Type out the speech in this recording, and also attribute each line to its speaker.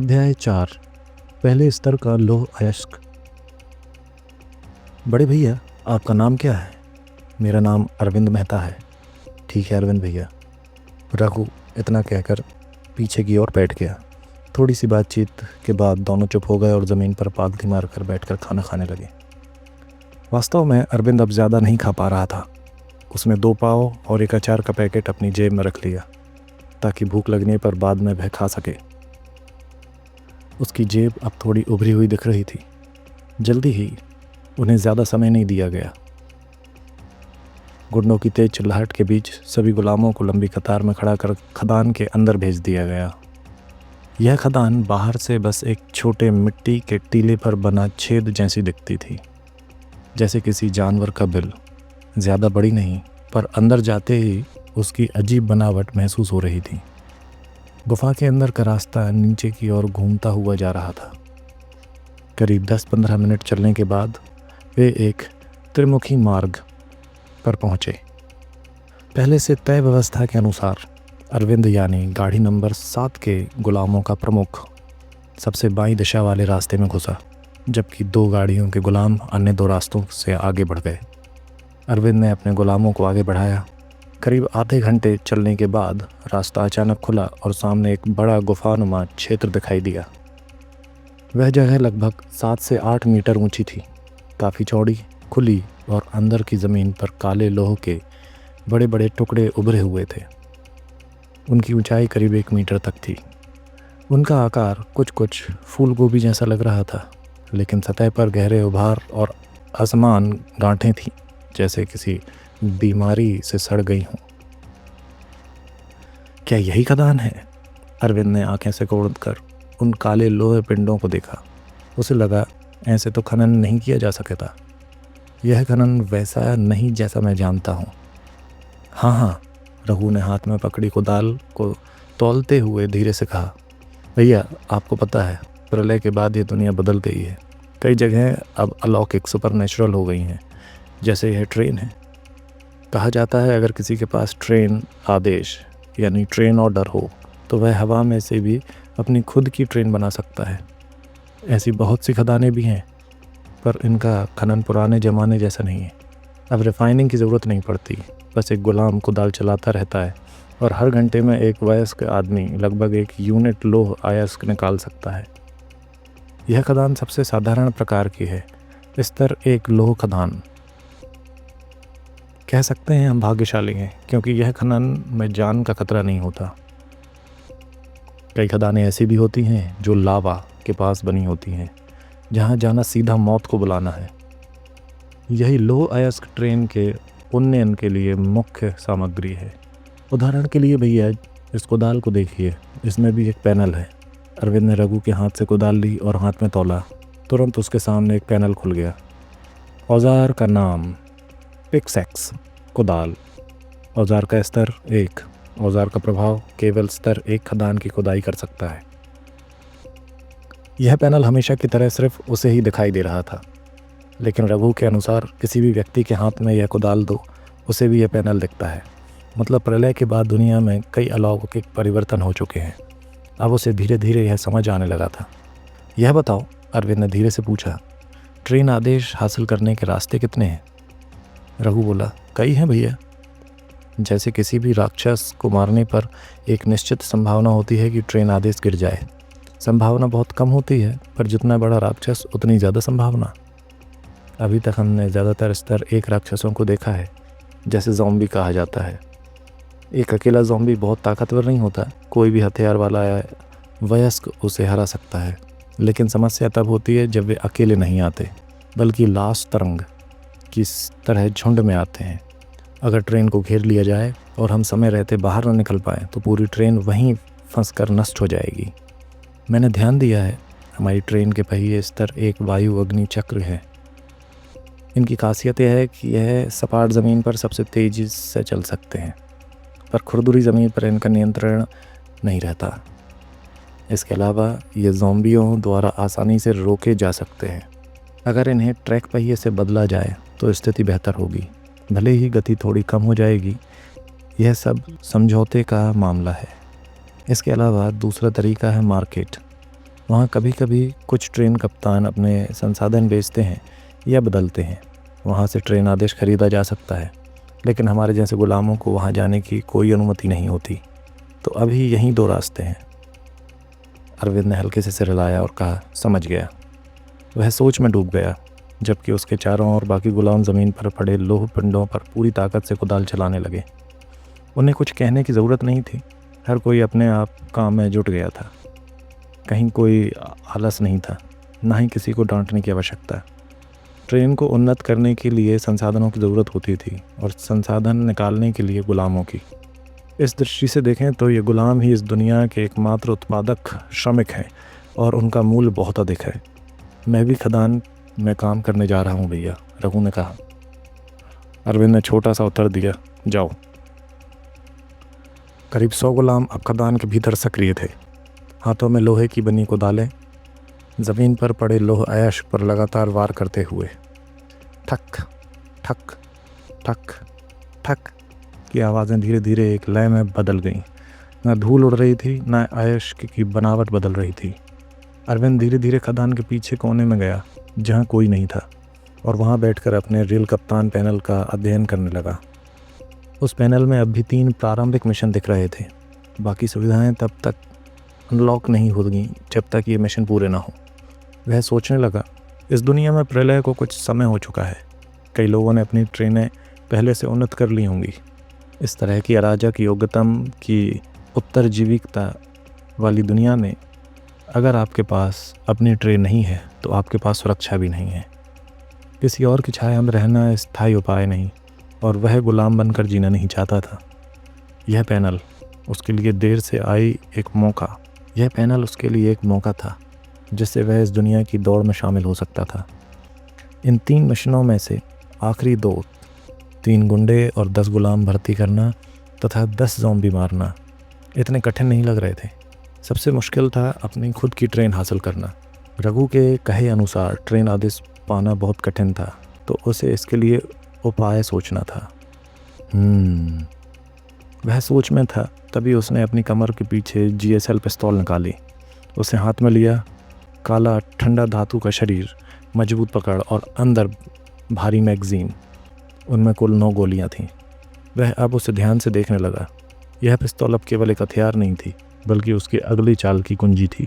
Speaker 1: अध्याय 4। पहले स्तर का लौह अयस्क। बड़े भैया, आपका नाम क्या है? मेरा नाम अरविंद मेहता है। ठीक है अरविंद भैया। रघु इतना कहकर पीछे की ओर बैठ गया। थोड़ी सी बातचीत के बाद दोनों चुप हो गए और ज़मीन पर पालथी मारकर बैठकर खाना खाने लगे। वास्तव में अरविंद अब ज़्यादा नहीं खा पा रहा था। उसने 2 पाव और एक अचार का पैकेट अपनी जेब में रख लिया ताकि भूख लगने पर बाद में वह खा सके। उसकी जेब अब थोड़ी उभरी हुई दिख रही थी। जल्दी ही उन्हें ज़्यादा समय नहीं दिया गया। गुंडों की तेज चिल्लाहट के बीच सभी गुलामों को लंबी कतार में खड़ा कर खदान के अंदर भेज दिया गया। यह खदान बाहर से बस एक छोटे मिट्टी के टीले पर बना छेद जैसी दिखती थी, जैसे किसी जानवर का बिल। ज़्यादा बड़ी नहीं, पर अंदर जाते ही उसकी अजीब बनावट महसूस हो रही थी। गुफा के अंदर का रास्ता नीचे की ओर घूमता हुआ जा रहा था। करीब 10-15 मिनट चलने के बाद वे एक त्रिमुखी मार्ग पर पहुँचे। पहले से तय व्यवस्था के अनुसार अरविंद यानी गाड़ी नंबर 7 के गुलामों का प्रमुख सबसे बाईं दिशा वाले रास्ते में घुसा, जबकि 2 गाड़ियों के गुलाम अन्य 2 रास्तों से आगे बढ़ गए। अरविंद ने अपने गुलामों को आगे बढ़ाया। करीब आधे घंटे चलने के बाद रास्ता अचानक खुला और सामने एक बड़ा गुफानुमा क्षेत्र दिखाई दिया। वह जगह लगभग 7 से 8 मीटर ऊंची थी, काफ़ी चौड़ी, खुली और अंदर की ज़मीन पर काले लोह के बड़े बड़े टुकड़े उभरे हुए थे। उनकी ऊंचाई करीब 1 मीटर तक थी। उनका आकार कुछ कुछ फूल गोभी जैसा लग रहा था, लेकिन सतह पर गहरे उभार और असमान गांठें थीं, जैसे किसी बीमारी से सड़ गई हों। क्या यही खदान है? अरविंद ने आंखें सिकोड़कर उन काले लोहे पिंडों को देखा। उसे लगा ऐसे तो खनन नहीं किया जा सकता। यह खनन वैसा नहीं जैसा मैं जानता हूँ। हाँ, रघु ने हाथ में पकड़ी कुदाल को तौलते हुए धीरे से कहा। भैया, आपको पता है, प्रलय के बाद ये दुनिया बदल गई है। कई जगह अब अलौकिक सुपरनेचुरल हो गई हैं, जैसे यह ट्रेन है। कहा जाता है अगर किसी के पास ट्रेन आदेश यानी ट्रेन ऑर्डर हो तो वह हवा में से भी अपनी खुद की ट्रेन बना सकता है। ऐसी बहुत सी खदानें भी हैं, पर इनका खनन पुराने ज़माने जैसा नहीं है। अब रिफाइनिंग की ज़रूरत नहीं पड़ती, बस एक गुलाम कुदाल चलाता रहता है और हर घंटे में एक वयस्क आदमी लगभग 1 यूनिट लोह अयस्क निकाल सकता है। यह खदान सबसे साधारण प्रकार की है। स्तर 1 लोह खदान। कह सकते हैं हम भाग्यशाली हैं, क्योंकि यह खनन में जान का खतरा नहीं होता। कई खदानें ऐसी भी होती हैं जो लावा के पास बनी होती हैं, जहां जाना सीधा मौत को बुलाना है। यही लोह अयस्क ट्रेन के उन्नयन के लिए मुख्य सामग्री है। उदाहरण के लिए भैया, इस कुदाल को देखिए, इसमें भी एक पैनल है। अरविंद ने रघु के हाथ से कुदाल ली और हाथ में तौला। तुरंत उसके सामने एक पैनल खुल गया। औजार का नाम पिक्सैक्स कुदाल। औजार का स्तर 1। औजार का प्रभाव केवल स्तर 1 खदान की खुदाई कर सकता है। यह पैनल हमेशा की तरह सिर्फ उसे ही दिखाई दे रहा था, लेकिन रघु के अनुसार किसी भी व्यक्ति के हाथ में यह कुदाल दो, उसे भी यह पैनल दिखता है। मतलब प्रलय के बाद दुनिया में कई अलौकिक परिवर्तन हो चुके हैं। अब उसे धीरे धीरे यह समझ आने लगा था। यह बताओ, अरविंद ने धीरे से पूछा, ट्रेन आदेश हासिल करने के रास्ते कितने हैं? रघु बोला, कई हैं भैया। जैसे किसी भी राक्षस को मारने पर एक निश्चित संभावना होती है कि ट्रेन आदेश गिर जाए। संभावना बहुत कम होती है, पर जितना बड़ा राक्षस उतनी ज़्यादा संभावना। अभी तक हमने ज़्यादातर स्तर 1 राक्षसों को देखा है, जैसे ज़ॉम्बी कहा जाता है। एक अकेला ज़ॉम्बी बहुत ताकतवर नहीं होता, कोई भी हथियार वाला या वयस्क उसे हरा सकता है। लेकिन समस्या तब होती है जब वे अकेले नहीं आते, बल्कि लाश तरंग की तरह झुंड में आते हैं। अगर ट्रेन को घेर लिया जाए और हम समय रहते बाहर न निकल पाएँ तो पूरी ट्रेन वहीं फंसकर नष्ट हो जाएगी। मैंने ध्यान दिया है, हमारी ट्रेन के पहिए स्तर 1 वायु अग्नि चक्र है। इनकी खासियत यह है कि यह सपाट ज़मीन पर सबसे तेज़ी से चल सकते हैं, पर खुरदुरी ज़मीन पर इनका नियंत्रण नहीं रहता। इसके अलावा ये ज़ॉम्बियों द्वारा आसानी से रोके जा सकते हैं। अगर इन्हें ट्रैक पहिए से बदला जाए तो स्थिति बेहतर होगी, भले ही गति थोड़ी कम हो जाएगी। यह सब समझौते का मामला है। इसके अलावा दूसरा तरीका है मार्केट। वहाँ कभी कभी कुछ ट्रेन कप्तान अपने संसाधन बेचते हैं या बदलते हैं। वहाँ से ट्रेन आदेश खरीदा जा सकता है, लेकिन हमारे जैसे गुलामों को वहाँ जाने की कोई अनुमति नहीं होती। तो अभी यहीं दो रास्ते हैं। अरविंद ने हल्के से सिर हिलाया और कहा, समझ गया। वह सोच में डूब गया, जबकि उसके चारों ओर बाकी गुलाम ज़मीन पर पड़े लोह पिंडों पर पूरी ताकत से कुदाल चलाने लगे। उन्हें कुछ कहने की ज़रूरत नहीं थी। हर कोई अपने आप काम में जुट गया था। कहीं कोई आलस नहीं था, ना ही किसी को डांटने की आवश्यकता। ट्रेन को उन्नत करने के लिए संसाधनों की ज़रूरत होती थी और संसाधन निकालने के लिए गुलामों की। इस दृष्टि से देखें तो ये गुलाम ही इस दुनिया के एकमात्र उत्पादक श्रमिक हैं और उनका मूल्य बहुत अधिक है। मैं भी खदान में काम करने जा रहा हूँ भैया, रघु ने कहा। अरविंद ने छोटा सा उत्तर दिया, जाओ। करीब 100 गुलाम अब खदान के भीतर सक्रिय थे, हाथों में लोहे की बनी कुदालें, ज़मीन पर पड़े लोह अयश पर लगातार वार करते हुए। ठक ठक ठक ठक की आवाज़ें धीरे धीरे एक लय में बदल गईं। न धूल उड़ रही थी, न अयश की बनावट बदल रही थी। अरविंद धीरे धीरे खदान के पीछे कोने में गया, जहाँ कोई नहीं था, और वहाँ बैठकर अपने रेल कप्तान पैनल का अध्ययन करने लगा। उस पैनल में अब भी 3 प्रारंभिक मिशन दिख रहे थे। बाकी सुविधाएं तब तक अनलॉक नहीं होंगी जब तक ये मिशन पूरे ना हो। वह सोचने लगा, इस दुनिया में प्रलय को कुछ समय हो चुका है। कई लोगों ने अपनी ट्रेनें पहले से उन्नत कर ली होंगी। इस तरह की अराजक योग्यतम की उत्तरजीविकता वाली दुनिया में अगर आपके पास अपनी ट्रेन नहीं है तो आपके पास सुरक्षा भी नहीं है। किसी और की छाया में रहना स्थायी उपाय नहीं, और वह गुलाम बनकर जीना नहीं चाहता था। यह पैनल उसके लिए देर से आई एक मौका यह पैनल उसके लिए एक मौका था जिससे वह इस दुनिया की दौड़ में शामिल हो सकता था। इन 3 मिशनों में से आखिरी 2, 3 गुंडे और 10 गुलाम भर्ती करना तथा 10 ज़ॉम्बी मारना, इतने कठिन नहीं लग रहे थे। सबसे मुश्किल था अपनी खुद की ट्रेन हासिल करना। रघु के कहे अनुसार ट्रेन आदेश पाना बहुत कठिन था, तो उसे इसके लिए उपाय सोचना था। वह सोच में था, तभी उसने अपनी कमर के पीछे GSL पिस्तौल निकाली। उसे हाथ में लिया। काला ठंडा धातु का शरीर, मजबूत पकड़ और अंदर भारी मैगज़ीन। उनमें कुल 9 गोलियां थीं। वह अब उसे ध्यान से देखने लगा। यह पिस्तौल अब केवल एक हथियार नहीं थी, बल्कि उसकी अगली चाल की कुंजी थी।